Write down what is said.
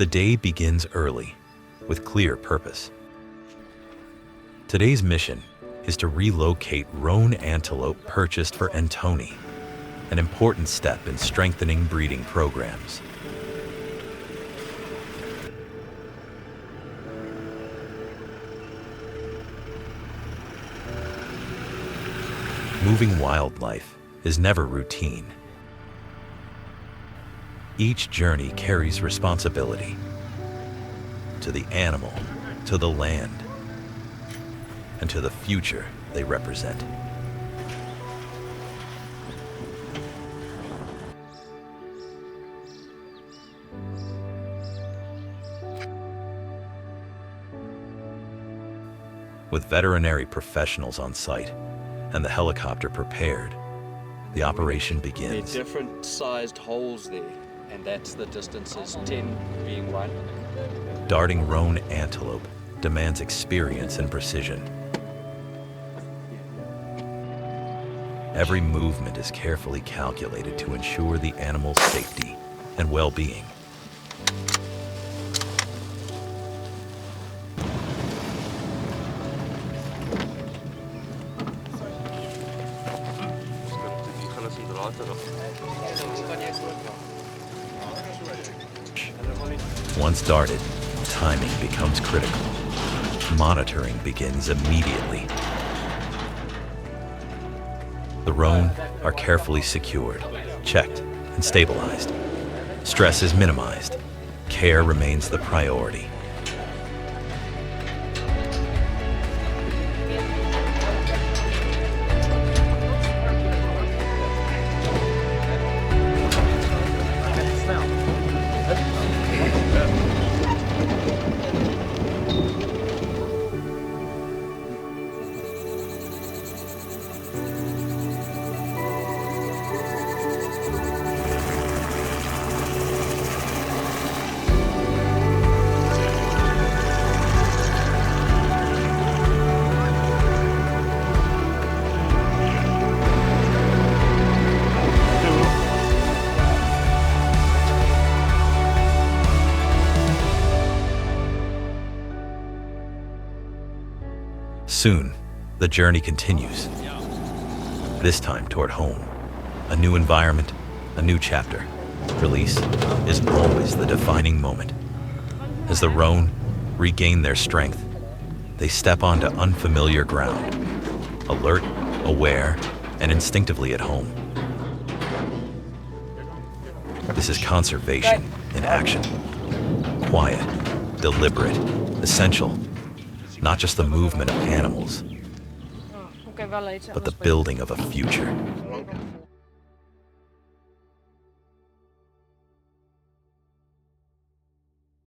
The day begins early, with clear purpose. Today's mission is to relocate roan antelope purchased for Ntoni, an important step in strengthening breeding programs. Moving wildlife is never routine. Each journey carries responsibility to the animal, to the land, and to the future they represent. With veterinary professionals on site and the helicopter prepared, the operation begins. There are different sized holes there, and that's the distances, 10 being one. Darting roan antelope demands experience and precision. Every movement is carefully calculated to ensure the animal's safety and well-being. Once darted, timing becomes critical. Monitoring begins immediately. The roan are carefully secured, checked, and stabilized. Stress is minimized. Care remains the priority. Soon, the journey continues. This time toward home. A new environment, a new chapter. Release is always the defining moment. As the roan regain their strength, they step onto unfamiliar ground, alert, aware, and instinctively at home. This is conservation in action. Quiet, deliberate, essential. Not just the movement of animals, but the building of a future.